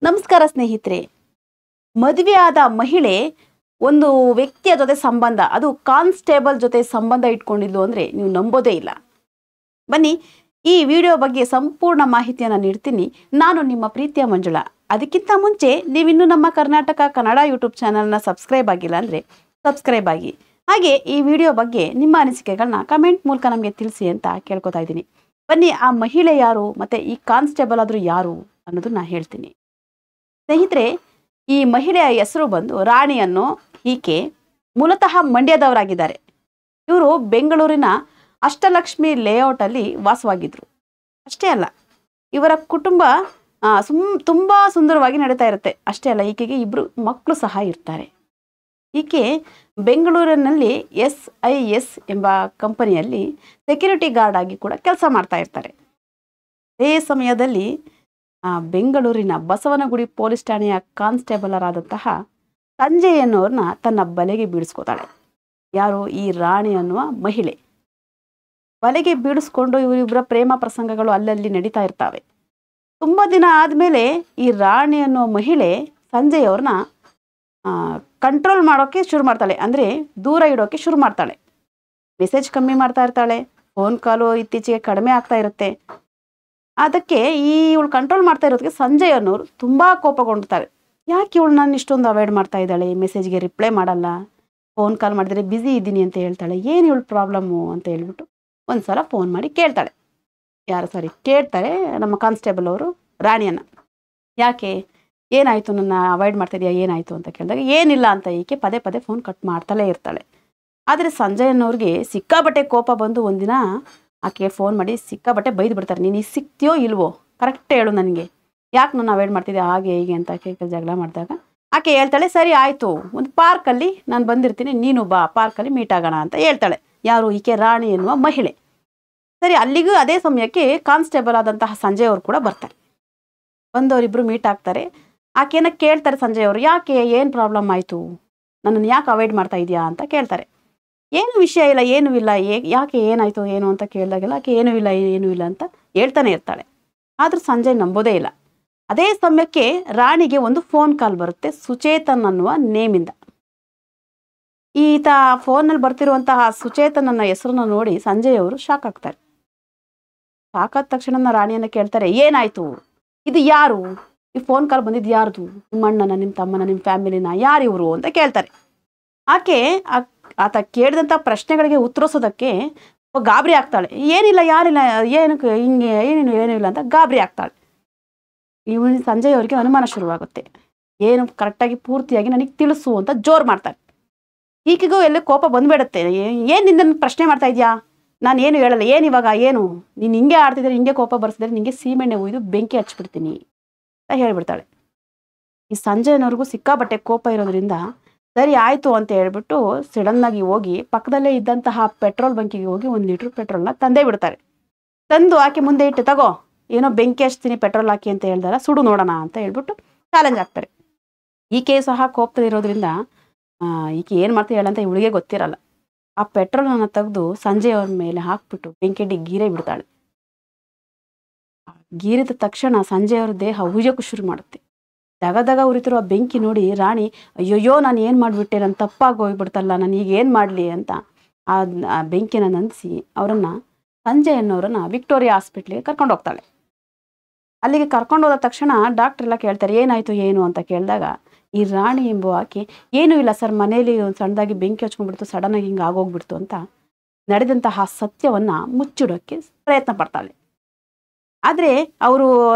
ನಮಸ್ಕಾರ ಸ್ನೇಹಿತರೆ. ಮದುವೆಯಾದ ಮಹಿಳೆ ಒಂದು ವ್ಯಕ್ತಿಯ ಜೊತೆ ಸಂಬಂಧ, ಅದು ಕಾನ್ಸ್ಟೇಬಲ್ ಜೊತೆ ಸಂಬಂಧ ಇಟ್ಕೊಂಡಿದ್ಲು ಅಂದರೆ ನೀವು ನಂಬೋದೇ ಇಲ್ಲ. ಬನ್ನಿ, ಈ ವಿಡಿಯೋ ಬಗ್ಗೆ ಸಂಪೂರ್ಣ ಮಾಹಿತಿಯನ್ನು ನೀಡ್ತೀನಿ. ನಾನು ನಿಮ್ಮ ಪ್ರೀತಿಯ ಮಂಜುಳಾ. ಅದಕ್ಕಿಂತ ಮುಂಚೆ ನೀವಿನ್ನೂ ನಮ್ಮ ಕರ್ನಾಟಕ ಕನ್ನಡ ಯೂಟ್ಯೂಬ್ ಚಾನಲ್ನ ಸಬ್ಸ್ಕ್ರೈಬ್ ಆಗಿಲ್ಲ ಅಂದರೆ ಸಬ್ಸ್ಕ್ರೈಬ್ ಆಗಿ. ಹಾಗೆ ಈ ವಿಡಿಯೋ ಬಗ್ಗೆ ನಿಮ್ಮ ಅನಿಸಿಕೆಗಳನ್ನ ಕಮೆಂಟ್ ಮೂಲಕ ನಮಗೆ ತಿಳಿಸಿ ಅಂತ ಕೇಳ್ಕೊತಾ ಇದ್ದೀನಿ. ಬನ್ನಿ, ಆ ಮಹಿಳೆ ಯಾರು ಮತ್ತು ಈ ಕಾನ್ಸ್ಟೇಬಲ್ ಆದರೂ ಯಾರು ಅನ್ನೋದು ನಾನು ಹೇಳ್ತೀನಿ. ಸ್ನೇಹಿತರೆ, ಈ ಮಹಿಳೆಯ ಹೆಸರು ಬಂದು ರಾಣಿ ಅನ್ನೋ ಈಕೆ ಮೂಲತಃ ಮಂಡ್ಯದವರಾಗಿದ್ದಾರೆ. ಇವರು ಬೆಂಗಳೂರಿನ ಅಷ್ಟಲಕ್ಷ್ಮಿ ಲೇಔಟಲ್ಲಿ ವಾಸವಾಗಿದ್ದರು. ಅಷ್ಟೇ ಅಲ್ಲ, ಇವರ ಕುಟುಂಬ ತುಂಬ ಸುಂದರವಾಗಿ ನಡೀತಾ ಇರುತ್ತೆ. ಅಷ್ಟೇ ಅಲ್ಲ, ಈಕೆಗೆ ಇಬ್ಬರು ಮಕ್ಕಳು ಸಹ ಇರ್ತಾರೆ. ಈಕೆ ಬೆಂಗಳೂರಿನಲ್ಲಿ SIS ಎಂಬ ಕಂಪನಿಯಲ್ಲಿ ಸೆಕ್ಯೂರಿಟಿ ಗಾರ್ಡ್ ಆಗಿ ಕೂಡ ಕೆಲಸ ಮಾಡ್ತಾ ಇರ್ತಾರೆ. ಅದೇ ಸಮಯದಲ್ಲಿ ಬೆಂಗಳೂರಿನ ಬಸವನಗುಡಿ ಪೊಲೀಸ್ ಠಾಣೆಯ ಕಾನ್ಸ್ಟೇಬಲರಾದಂತಹ ಸಂಜಯ್ ಅನ್ನೋರನ್ನ ತನ್ನ ಬಲೆಗೆ ಬೀಳಿಸ್ಕೋತಾಳೆ. ಯಾರು? ಈ ರಾಣಿ ಅನ್ನುವ ಮಹಿಳೆ. ಬಲೆಗೆ ಬೀಳಿಸ್ಕೊಂಡು ಇವರಿಬ್ಬರ ಪ್ರೇಮ ಪ್ರಸಂಗಗಳು ಅಲ್ಲಲ್ಲಿ ನಡೀತಾ ಇರ್ತವೆ. ತುಂಬ ದಿನ ಆದಮೇಲೆ ಈ ರಾಣಿ ಅನ್ನೋ ಮಹಿಳೆ ಸಂಜಯ್ ಅವ್ರನ್ನ ಕಂಟ್ರೋಲ್ ಮಾಡೋಕ್ಕೆ ಶುರು ಮಾಡ್ತಾಳೆ, ಅಂದರೆ ದೂರ ಇಡೋಕ್ಕೆ ಶುರು ಮಾಡ್ತಾಳೆ. ಮೆಸೇಜ್ ಕಮ್ಮಿ ಮಾಡ್ತಾ ಇರ್ತಾಳೆ, ಫೋನ್ ಕಾಲು ಇತ್ತೀಚೆಗೆ ಕಡಿಮೆ ಆಗ್ತಾ ಇರುತ್ತೆ. ಅದಕ್ಕೆ ಇವಳು ಕಂಟ್ರೋಲ್ ಮಾಡ್ತಾ ಇರೋದಕ್ಕೆ ಸಂಜಯ್ ಅನ್ನೋರು ತುಂಬ ಕೋಪಗೊಂಡಿರ್ತಾರೆ. ಯಾಕೆ ಇವಳು ನಾನು ಇಷ್ಟೊಂದು ಅವಾಯ್ಡ್ ಮಾಡ್ತಾ ಇದ್ದಾಳೆ, ಮೆಸೇಜ್ಗೆ ರಿಪ್ಲೈ ಮಾಡಲ್ಲ, ಫೋನ್ ಕಾಲ್ ಮಾಡಿದ್ರೆ ಬ್ಯುಸಿ ಇದ್ದೀನಿ ಅಂತ ಹೇಳ್ತಾಳೆ, ಏನು ಇವಳು ಪ್ರಾಬ್ಲಮ್ಮು ಅಂತ ಹೇಳ್ಬಿಟ್ಟು ಒಂದು ಸಲ ಫೋನ್ ಮಾಡಿ ಕೇಳ್ತಾಳೆ. ಕೇಳ್ತಾರೆ ನಮ್ಮ ಕಾನ್ಸ್ಟೇಬಲ್ ಅವರು ರಾಣಿಯನ್ನು. ಯಾಕೆ, ಏನಾಯಿತು, ನನ್ನ ಅವಾಯ್ಡ್ ಮಾಡ್ತಾಯಿದ್ಯಾ, ಏನಾಯಿತು ಅಂತ ಕೇಳಿದಾಗ ಏನಿಲ್ಲ ಅಂತ ಈಕೆ ಪದೇ ಪದೇ ಫೋನ್ ಕಟ್ ಮಾಡ್ತಲೇ ಇರ್ತಾಳೆ. ಆದರೆ ಸಂಜಯ್ ಅನ್ನೋರಿಗೆ ಸಿಕ್ಕಾಬಟ್ಟೆ ಕೋಪ ಬಂದು ಒಂದಿನ ಆಕೆ ಫೋನ್ ಮಾಡಿ ಸಿಕ್ಕಾಬಟ್ಟೆ ಬೈದು ಬಿಡ್ತಾರೆ. ನೀನು ಈಗ ಸಿಗ್ತೀಯೋ ಇಲ್ವೋ ಕರೆಕ್ಟ್ ಹೇಳು ನನಗೆ, ಯಾಕೆ ನಾನು ಅವಾಯ್ಡ್ ಮಾಡ್ತಿದ್ದೆ ಹಾಗೆ ಹೀಗೆ ಅಂತ ಆಕೆ ಜಗಳ ಮಾಡಿದಾಗ ಆಕೆ ಹೇಳ್ತಾಳೆ, ಸರಿ ಆಯಿತು, ಒಂದು ಪಾರ್ಕಲ್ಲಿ ನಾನು ಬಂದಿರ್ತೀನಿ, ನೀನು ಬಾ, ಪಾರ್ಕಲ್ಲಿ ಮೀಟ್ ಆಗೋಣ ಅಂತ ಹೇಳ್ತಾಳೆ. ಯಾರು? ಈಕೆ ರಾಣಿ ಎನ್ನುವ ಮಹಿಳೆ. ಸರಿ, ಅಲ್ಲಿಗೂ ಅದೇ ಸಮಯಕ್ಕೆ ಕಾನ್ಸ್ಟೇಬಲ್ ಆದಂತಹ ಸಂಜಯ್ ಅವರು ಕೂಡ ಬರ್ತಾರೆ. ಬಂದವರಿಬ್ಬರು ಮೀಟ್ ಆಗ್ತಾರೆ. ಆಕೆನ ಕೇಳ್ತಾರೆ ಸಂಜಯ್ ಅವರು, ಯಾಕೆ, ಏನು ಪ್ರಾಬ್ಲಮ್ ಆಯಿತು, ನನ್ನನ್ನು ಯಾಕೆ ಅವಾಯ್ಡ್ ಮಾಡ್ತಾ ಇದೆಯಾ ಅಂತ ಕೇಳ್ತಾರೆ. ಏನು ವಿಷಯ ಇಲ್ಲ, ಏನೂ ಇಲ್ಲ, ಯಾಕೆ, ಏನಾಯಿತು ಏನು ಅಂತ ಕೇಳಿದಾಗೆಲ್ಲ ಆಕೆ ಏನೂ ಇಲ್ಲ ಅಂತ ಹೇಳ್ತಾನೆ ಇರ್ತಾಳೆ. ಆದರೂ ಸಂಜಯ್ ನಂಬೋದೇ ಇಲ್ಲ. ಅದೇ ಸಮಯಕ್ಕೆ ರಾಣಿಗೆ ಒಂದು ಫೋನ್ ಕಾಲ್ ಬರುತ್ತೆ, ಸುಚೇತನ್ ಅನ್ನುವ ನೇಮಿಂದ. ಈತ ಫೋನಲ್ಲಿ ಬರ್ತಿರುವಂತಹ ಸುಚೇತನ್ ಅನ್ನೋ ಹೆಸರನ್ನ ನೋಡಿ ಸಂಜಯ್ ಅವರು ಶಾಕ್ ಆಗ್ತಾರೆ. ಶಾಕ್ ಆದ ತಕ್ಷಣ ರಾಣಿಯನ್ನು ಕೇಳ್ತಾರೆ, ಏನಾಯಿತು, ಇದು ಯಾರು, ಈ ಫೋನ್ ಕಾಲ್ ಬಂದಿದ್ದು ಯಾರ್ದು, ನಿಮ್ಮ ಅಣ್ಣನ, ನಿಮ್ಮ ತಮ್ಮನ, ನಿಮ್ಮ ಫ್ಯಾಮಿಲಿನ, ಯಾರಿವರು ಅಂತ ಕೇಳ್ತಾರೆ. ಆಕೆ ಆತ ಕೇಳಿದಂಥ ಪ್ರಶ್ನೆಗಳಿಗೆ ಉತ್ತರಿಸೋದಕ್ಕೆ ಗಾಬರಿ ಆಗ್ತಾಳೆ. ಏನಿಲ್ಲ, ಯಾರಿಲ್ಲ, ಏನಕ್ಕೆ ಹಿಂಗೆ, ಏನೇನು ಇಲ್ಲ ಅಂತ ಗಾಬರಿ ಆಗ್ತಾಳೆ. ಸಂಜಯ್ ಅವರಿಗೆ ಅನುಮಾನ ಶುರುವಾಗುತ್ತೆ. ಏನು ಕರೆಕ್ಟಾಗಿ ಪೂರ್ತಿಯಾಗಿ ನನಗೆ ತಿಳಿಸು ಅಂತ ಜೋರು ಮಾಡ್ತಾರೆ. ಈಕೆಗೂ ಎಲ್ಲ ಕೋಪ ಬಂದುಬಿಡುತ್ತೆ. ಏನು ನಿನ್ನ ಪ್ರಶ್ನೆ ಮಾಡ್ತಾ ಇದೆಯಾ, ನಾನು ಏನು ಹೇಳಲ್ಲ, ಏನು ಇವಾಗ, ಏನು ನೀನು ಹಿಂಗೆ ಆಡ್ತಿದ್ರೆ, ಹಿಂಗೆ ಕೋಪ ಬರ್ಸಿದ್ರೆ ನಿಮಗೆ ಸೀಮೆಣ್ಣೆ ಒಯ್ದು ಬೆಂಕಿ ಹಚ್ಬಿಡ್ತೀನಿ ಅಂತ ಹೇಳಿಬಿಡ್ತಾಳೆ. ಈ ಸಂಜಯನವ್ರಿಗೂ ಸಿಕ್ಕಾಬಟ್ಟೆ ಕೋಪ ಇರೋದ್ರಿಂದ ಸರಿ ಆಯಿತು ಅಂತ ಹೇಳ್ಬಿಟ್ಟು ಸಡನ್ನಾಗಿ ಹೋಗಿ ಪಕ್ಕದಲ್ಲೇ ಇದ್ದಂತಹ ಪೆಟ್ರೋಲ್ ಬಂಕಿಗೆ ಹೋಗಿ 1 ಲೀಟ್ರ್ ಪೆಟ್ರೋಲ್ನ ತಂದೇ ಬಿಡ್ತಾರೆ. ತಂದು ಆಕೆ ಮುಂದೆ ಇಟ್ಟು, ತಗೋ, ಏನೋ ಬೆಂಕಿ ಹಚ್ತೀನಿ ಪೆಟ್ರೋಲ್ ಹಾಕಿ ಅಂತ ಹೇಳ್ದಾರ, ಸುಡು ನೋಡೋಣ ಅಂತ ಹೇಳ್ಬಿಟ್ಟು ಚಾಲೆಂಜ್ ಆಗ್ತಾರೆ. ಈಕೆ ಸಹ ಕೋಪದಲ್ಲಿರೋದ್ರಿಂದ ಈಕೆ ಏನು ಮಾಡ್ತಾ ಹೇಳಂತ ಇವಳಿಗೆ ಗೊತ್ತಿರಲ್ಲ. ಆ ಪೆಟ್ರೋಲನ್ನು ತೆಗೆದು ಸಂಜಯ್ ಅವ್ರ ಮೇಲೆ ಹಾಕ್ಬಿಟ್ಟು ಬೆಂಕಿಯಲ್ಲಿ ಗೀರೇ ಬಿಡ್ತಾಳೆ. ಗೀರಿದ ತಕ್ಷಣ ಸಂಜಯ್ ಅವ್ರ ದೇಹ ಉರಿಯೋಕ್ಕೂ ಶುರು ಮಾಡುತ್ತೆ. ದಗದಗ ಉರಿತಿರೋ ಆ ಬೆಂಕಿ ನೋಡಿ ರಾಣಿ, ಅಯ್ಯೋಯ್ಯೋ ನಾನು ಏನು ಮಾಡಿಬಿಟ್ಟೆ, ನಾನು ತಪ್ಪಾಗಿ ಹೋಗ್ಬಿಡ್ತಲ್ಲ, ನಾನು ಈಗ ಏನು ಮಾಡಲಿ ಅಂತ ಆ ಬೆಂಕಿನ ನಂದಿಸಿ ಅವರನ್ನು, ಸಂಜಯ್ ಅನ್ನೋರನ್ನು ವಿಕ್ಟೋರಿಯಾ ಹಾಸ್ಪಿಟ್ಲಿಗೆ ಕರ್ಕೊಂಡು ಹೋಗ್ತಾಳೆ. ಅಲ್ಲಿಗೆ ಕರ್ಕೊಂಡು ಹೋದ ತಕ್ಷಣ ಡಾಕ್ಟ್ರೆಲ್ಲ ಕೇಳ್ತಾರೆ, ಏನಾಯಿತು ಏನು ಅಂತ ಕೇಳಿದಾಗ ಈ ರಾಣಿ ಎಂಬ ಆಕೆ, ಏನೂ ಇಲ್ಲ ಸರ್, ಮನೇಲಿ ಒಂದು ಸಣ್ಣದಾಗಿ ಬೆಂಕಿ ಹಚ್ಕೊಂಡ್ಬಿಡ್ತು, ಸಡನ್ನಾಗಿ ಹಿಂಗೆ ಆಗೋಗ್ಬಿಡ್ತು ಅಂತ ನಡೆದಂತಹ ಸತ್ಯವನ್ನು ಮುಚ್ಚಿಡೋಕ್ಕೆ ಪ್ರಯತ್ನ ಪಡ್ತಾಳೆ. ಆದರೆ ಅವರು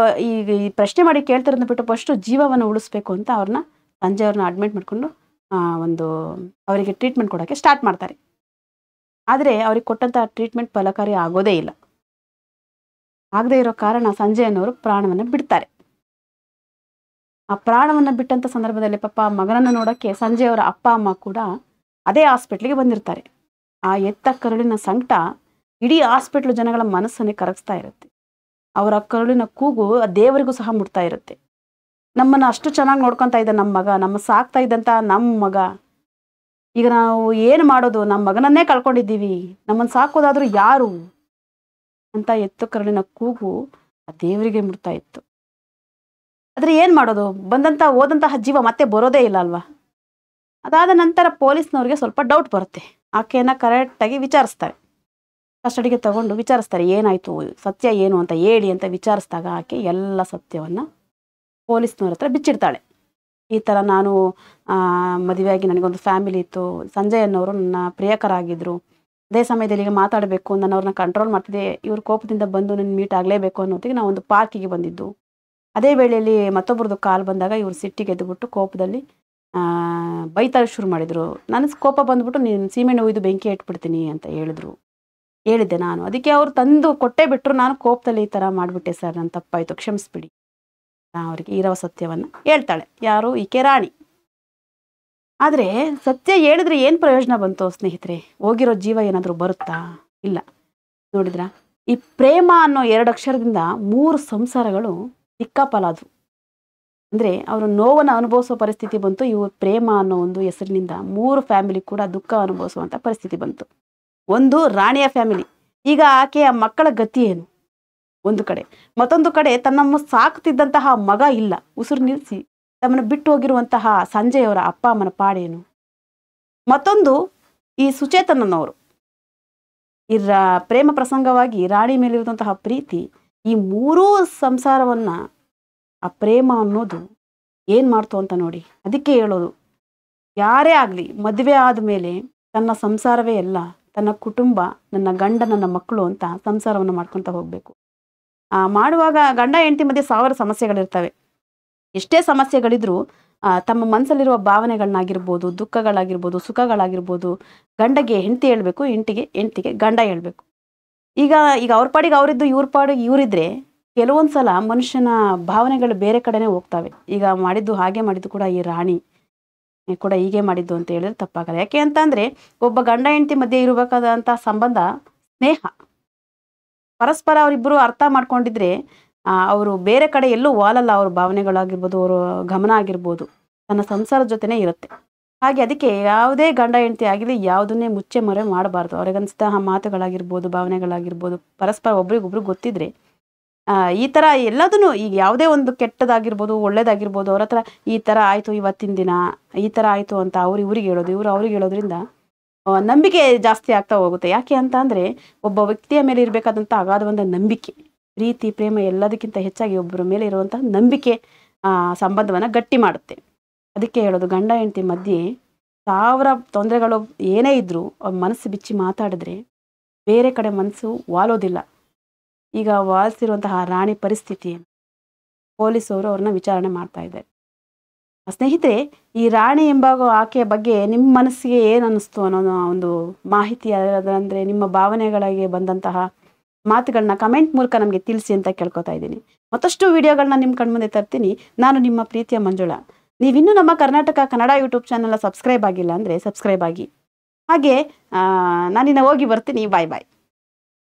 ಈ ಪ್ರಶ್ನೆ ಮಾಡಿ ಕೇಳ್ತಿರೋದನ್ನ ಬಿಟ್ಟು ಫಸ್ಟು ಜೀವವನ್ನು ಉಳಿಸ್ಬೇಕು ಅಂತ ಸಂಜಯ್ ಅವ್ರನ್ನ ಅಡ್ಮಿಟ್ ಮಾಡಿಕೊಂಡು ಅವರಿಗೆ ಟ್ರೀಟ್ಮೆಂಟ್ ಕೊಡೋಕ್ಕೆ ಸ್ಟಾರ್ಟ್ ಮಾಡ್ತಾರೆ. ಆದರೆ ಅವ್ರಿಗೆ ಕೊಟ್ಟಂಥ ಟ್ರೀಟ್ಮೆಂಟ್ ಫಲಕಾರಿ ಆಗೋದೇ ಇಲ್ಲ. ಆಗದೇ ಇರೋ ಕಾರಣ ಸಂಜಯ್ ಅನ್ನೋರು ಪ್ರಾಣವನ್ನು ಬಿಡ್ತಾರೆ. ಆ ಪ್ರಾಣವನ್ನು ಬಿಟ್ಟಂಥ ಸಂದರ್ಭದಲ್ಲಿ ಪಾಪ ಮಗನನ್ನು ನೋಡೋಕ್ಕೆ ಸಂಜಯ್ ಅವರ ಅಪ್ಪ ಅಮ್ಮ ಕೂಡ ಅದೇ ಹಾಸ್ಪಿಟ್ಲಿಗೆ ಬಂದಿರ್ತಾರೆ. ಆ ಎತ್ತ ಕರುಳಿನ ಸಂಕಟ ಇಡೀ ಹಾಸ್ಪಿಟ್ಲು ಜನಗಳ ಮನಸ್ಸನ್ನೇ ಕರಗಿಸ್ತಾ ಇರುತ್ತೆ. ಅವರ ಕರುಳಿನ ಕೂಗು ದೇವರಿಗೂ ಸಹ ಮುಟ್ತಾ ಇರುತ್ತೆ. ನಮ್ಮನ್ನು ಅಷ್ಟು ಚೆನ್ನಾಗಿ ನೋಡ್ಕೊತಾ ಇದ್ದ ನಮ್ಮ ಮಗ, ನಮ್ಮ ಸಾಕ್ತಾ ಇದ್ದಂಥ ನಮ್ಮ ಮಗ, ಈಗ ನಾವು ಏನು ಮಾಡೋದು, ನಮ್ಮ ಮಗನನ್ನೇ ಕಳ್ಕೊಂಡಿದ್ದೀವಿ, ನಮ್ಮನ್ನು ಸಾಕೋದಾದರೂ ಯಾರು ಅಂತ ಎತ್ತು ಕರುಳಿನ ಕೂಗು ಆ ದೇವರಿಗೆ ಮುಟ್ತಾ ಇತ್ತು. ಆದರೆ ಏನು ಮಾಡೋದು, ಹೋದಂತಹ ಜೀವ ಮತ್ತೆ ಬರೋದೇ ಇಲ್ಲ ಅಲ್ವಾ. ಅದಾದ ನಂತರ ಪೊಲೀಸ್ನವ್ರಿಗೆ ಸ್ವಲ್ಪ ಡೌಟ್ ಬರುತ್ತೆ. ಆಕೆಯನ್ನು ಕರೆಕ್ಟಾಗಿ ವಿಚಾರಿಸ್ತಾರೆ, ಕಸ್ಟಡಿಗೆ ತಗೊಂಡು ವಿಚಾರಿಸ್ತಾರೆ, ಏನಾಯಿತು, ಸತ್ಯ ಏನು ಅಂತ ಹೇಳಿ ಅಂತ ವಿಚಾರಿಸಿದಾಗ ಆಕೆ ಎಲ್ಲ ಸತ್ಯವನ್ನು ಪೊಲೀಸ್ನವ್ರ ಹತ್ರ ಬಿಚ್ಚಿಡ್ತಾಳೆ. ಈ ಥರ ನಾನು ಮದುವೆಯಾಗಿ ನನಗೊಂದು ಫ್ಯಾಮಿಲಿ ಇತ್ತು, ಸಂಜಯ್ ಅನ್ನೋರು ನನ್ನ ಪ್ರಿಯಕರಾಗಿದ್ದರು, ಅದೇ ಸಮಯದಲ್ಲಿ ಈಗ ಮಾತಾಡಬೇಕು, ನಾನು ಅವ್ರನ್ನ ಕಂಟ್ರೋಲ್ ಮಾಡ್ತಿದ್ದೆ, ಇವ್ರ ಕೋಪದಿಂದ ಬಂದು ನನ್ನ ಮೀಟ್ ಆಗಲೇಬೇಕು ಅನ್ನೋತ್ತಿಗೆ ನಾವು ಒಂದು ಪಾರ್ಕಿಗೆ ಬಂದಿದ್ದು. ಅದೇ ವೇಳೆಯಲ್ಲಿ ಮತ್ತೊಬ್ಬರದ್ದು ಕಾಲ್ ಬಂದಾಗ ಇವ್ರು ಸಿಟ್ಟಿಗೆ ಎದ್ದುಬಿಟ್ಟು ಕೋಪದಲ್ಲಿ ಬೈತಾರೆ ಶುರು ಮಾಡಿದರು. ನನಗೆ ಕೋಪ ಬಂದುಬಿಟ್ಟು ನೀನು ಸೀಮೆಣ್ಣೆ ಒಯ್ದು ಬೆಂಕಿ ಇಟ್ಬಿಡ್ತೀನಿ ಅಂತ ಹೇಳಿದ್ದೆ ನಾನು. ಅದಕ್ಕೆ ಅವ್ರು ತಂದು ಕೊಟ್ಟೇ ಬಿಟ್ಟರು. ನಾನು ಕೋಪದಲ್ಲಿ ಈ ಥರ ಮಾಡಿಬಿಟ್ಟೆ ಸರ್, ನನ್ನ ತಪ್ಪಾಯಿತು, ಕ್ಷಮಿಸ್ಬಿಡಿ. ಅವರಿಗೆ ಇರೋ ಸತ್ಯವನ್ನು ಹೇಳ್ತಾಳೆ, ಯಾರು, ಈಕೆ ರಾಣಿ. ಆದರೆ ಸತ್ಯ ಹೇಳಿದ್ರೆ ಏನು ಪ್ರಯೋಜನ ಬಂತು ಸ್ನೇಹಿತರೆ? ಹೋಗಿರೋ ಜೀವ ಏನಾದರೂ ಬರುತ್ತಾ? ಇಲ್ಲ. ನೋಡಿದ್ರಾ, ಈ ಪ್ರೇಮ ಅನ್ನೋ 2 ಅಕ್ಷರದಿಂದ 3 ಸಂಸಾರಗಳು ದಿಕ್ಕಾಪಾಲಾದವು. ಅಂದರೆ ಅವರು ನೋವನ್ನು ಅನುಭವಿಸೋ ಪರಿಸ್ಥಿತಿ ಬಂತು. ಇವು ಪ್ರೇಮ ಅನ್ನೋ ಒಂದು ಹೆಸರಿನಿಂದ 3 ಫ್ಯಾಮಿಲಿ ಕೂಡ ದುಃಖ ಅನುಭವಿಸುವಂಥ ಪರಿಸ್ಥಿತಿ ಬಂತು. ಒಂದು ರಾಣಿಯ ಫ್ಯಾಮಿಲಿ, ಈಗ ಆಕೆಯ ಮಕ್ಕಳ ಗತಿ ಏನು ಒಂದು ಕಡೆ, ಮತ್ತೊಂದು ಕಡೆ ತನ್ನಮ್ಮ ಸಾಕ್ತಿದ್ದಂತಹ ಮಗ ಇಲ್ಲ, ಉಸಿರು ನಿಲ್ಲಿಸಿ ತಮ್ಮನ್ನು ಬಿಟ್ಟು ಹೋಗಿರುವಂತಹ ಸಂಜೆಯವರ ಅಪ್ಪ ಅಮ್ಮನ ಪಾಡೇನು. ಮತ್ತೊಂದು ಈ ಸುಚೇತನನವರು, ಈ ಪ್ರೇಮ ಪ್ರಸಂಗವಾಗಿ ರಾಣಿ ಮೇಲಿರುವಂತಹ ಪ್ರೀತಿ, ಈ 3 ಸಂಸಾರವನ್ನು ಆ ಪ್ರೇಮ ಅನ್ನೋದು ಏನು ಮಾಡ್ತು ಅಂತ ನೋಡಿ. ಅದಕ್ಕೆ ಹೇಳೋದು, ಯಾರೇ ಆಗಲಿ ಮದುವೆ ಆದಮೇಲೆ ತನ್ನ ಸಂಸಾರವೇ ಎಲ್ಲ, ತನ್ನ ಕುಟುಂಬ, ನನ್ನ ಗಂಡ, ನನ್ನ ಮಕ್ಕಳು ಅಂತ ಸಂಸಾರವನ್ನು ಮಾಡ್ಕೊತ ಹೋಗಬೇಕು. ಮಾಡುವಾಗ ಗಂಡ ಹೆಂಡತಿ ಮಧ್ಯೆ 1000 ಸಮಸ್ಯೆಗಳಿರ್ತವೆ. ಎಷ್ಟೇ ಸಮಸ್ಯೆಗಳಿದ್ರೂ ತಮ್ಮ ಮನಸ್ಸಲ್ಲಿರುವ ಭಾವನೆಗಳನ್ನಾಗಿರ್ಬೋದು, ದುಃಖಗಳಾಗಿರ್ಬೋದು, ಸುಖಗಳಾಗಿರ್ಬೋದು, ಗಂಡಗೆ ಹೆಂಡತಿ ಹೇಳ್ಬೇಕು, ಹೆಂಡತಿಗೆ ಗಂಡ ಹೇಳ್ಬೇಕು. ಈಗ ಅವ್ರ ಪಾಡಿಗೆ ಅವರಿದ್ದು, ಇವ್ರ ಪಾಡಿಗೆ ಇವರಿದ್ರೆ ಕೆಲವೊಂದು ಸಲ ಮನುಷ್ಯನ ಭಾವನೆಗಳು ಬೇರೆ ಕಡೆನೇ ಹೋಗ್ತವೆ. ಈಗ ಮಾಡಿದ್ದು ಹಾಗೆ ಮಾಡಿದ್ದು ಕೂಡ ಈ ರಾಣಿ ಕೂಡ ಹೀಗೆ ಮಾಡಿದ್ದು ಅಂತ ಹೇಳಿದ್ರೆ ತಪ್ಪಾಗಲ್ಲ. ಯಾಕೆ ಅಂತಂದರೆ ಒಬ್ಬ ಗಂಡ ಹೆಂಡತಿ ಮಧ್ಯೆ ಇರಬೇಕಾದಂಥ ಸಂಬಂಧ ಸ್ನೇಹ, ಪರಸ್ಪರ ಅವರಿಬ್ಬರು ಅರ್ಥ ಮಾಡ್ಕೊಂಡಿದ್ರೆ ಅವರು ಬೇರೆ ಕಡೆ ಎಲ್ಲೂ ವಾಲಲ್ಲ. ಅವ್ರ ಭಾವನೆಗಳಾಗಿರ್ಬೋದು, ಅವರ ಗಮನ ಆಗಿರ್ಬೋದು ತನ್ನ ಸಂಸಾರದ ಜೊತೆನೇ ಇರುತ್ತೆ. ಹಾಗೆ ಅದಕ್ಕೆ ಯಾವುದೇ ಗಂಡ ಹೆಂಡತಿ ಆಗಲಿ ಯಾವುದನ್ನೇ ಮುಚ್ಚೆ ಮರೆ ಮಾಡಬಾರ್ದು. ಅವ್ರಿಗನ್ಸಿದ ಮಾತುಗಳಾಗಿರ್ಬೋದು, ಭಾವನೆಗಳಾಗಿರ್ಬೋದು ಪರಸ್ಪರ ಒಬ್ರಿಗೊಬ್ರು ಗೊತ್ತಿದ್ರೆ ಈ ಥರ ಎಲ್ಲದನ್ನು, ಈಗ ಯಾವುದೇ ಒಂದು ಕೆಟ್ಟದಾಗಿರ್ಬೋದು ಒಳ್ಳೇದಾಗಿರ್ಬೋದು ಅವ್ರ ಹತ್ರ ಈ ಥರ ಆಯಿತು ಇವತ್ತಿನ ದಿನ, ಈ ಥರ ಆಯಿತು ಅಂತ ಇವ್ರಿಗೆ ಹೇಳೋದು, ಅವ್ರಿಗೆ ಹೇಳೋದ್ರಿಂದ ನಂಬಿಕೆ ಜಾಸ್ತಿ ಆಗ್ತಾ ಹೋಗುತ್ತೆ. ಯಾಕೆ ಅಂತ ಅಂದರೆ ಒಬ್ಬ ವ್ಯಕ್ತಿಯ ಮೇಲೆ ಇರಬೇಕಾದಂಥ ಅಗಾಧವಾದ ನಂಬಿಕೆ, ಪ್ರೀತಿ, ಪ್ರೇಮ ಎಲ್ಲದಕ್ಕಿಂತ ಹೆಚ್ಚಾಗಿ ಒಬ್ಬರ ಮೇಲೆ ಇರುವಂಥ ನಂಬಿಕೆ ಸಂಬಂಧವನ್ನು ಗಟ್ಟಿ ಮಾಡುತ್ತೆ. ಅದಕ್ಕೆ ಹೇಳೋದು, ಗಂಡ ಹೆಂಡತಿ ಮಧ್ಯೆ 1000 ತೊಂದರೆಗಳು ಏನೇ ಇದ್ದರೂ ಅವ್ರ ಮನಸ್ಸು ಬಿಚ್ಚಿ ಮಾತಾಡಿದ್ರೆ ಬೇರೆ ಕಡೆ ಮನಸ್ಸು ವಾಲೋದಿಲ್ಲ. ಈಗ ವಾಲಿಸಿರುವಂತಹ ರಾಣಿ ಪರಿಸ್ಥಿತಿ, ಪೊಲೀಸವರು ಅವ್ರನ್ನ ವಿಚಾರಣೆ ಮಾಡ್ತಾ ಇದ್ದಾರೆ. ಸ್ನೇಹಿತರೆ, ಈ ರಾಣಿ ಎಂಬಾಗ ಆಕೆಯ ಬಗ್ಗೆ ನಿಮ್ಮ ಮನಸ್ಸಿಗೆ ಏನು ಅನ್ನಿಸ್ತು ಅನ್ನೋ ಒಂದು ಮಾಹಿತಿ, ಅಂದರೆ ನಿಮ್ಮ ಭಾವನೆಗಳಿಗೆ ಬಂದಂತಹ ಮಾತುಗಳನ್ನ ಕಮೆಂಟ್ ಮೂಲಕ ನಮಗೆ ತಿಳಿಸಿ ಅಂತ ಕೇಳ್ಕೊತಾ ಇದ್ದೀನಿ. ಮತ್ತಷ್ಟು ವಿಡಿಯೋಗಳನ್ನ ನಿಮ್ಮ ಕಣ್ಮುಂದೆ ತರ್ತೀನಿ. ನಾನು ನಿಮ್ಮ ಪ್ರೀತಿಯ ಮಂಜುಳಾ. ನೀವಿನ್ನೂ ನಮ್ಮ ಕರ್ನಾಟಕ ಕನ್ನಡ ಯೂಟ್ಯೂಬ್ ಚಾನಲ್ನ ಸಬ್ಸ್ಕ್ರೈಬ್ ಆಗಿಲ್ಲ ಅಂದರೆ ಸಬ್ಸ್ಕ್ರೈಬ್ ಆಗಿ. ಹಾಗೆ ನಾನಿನ್ನ ಹೋಗಿ ಬರ್ತೀನಿ. ಬಾಯ್ ಬಾಯ್.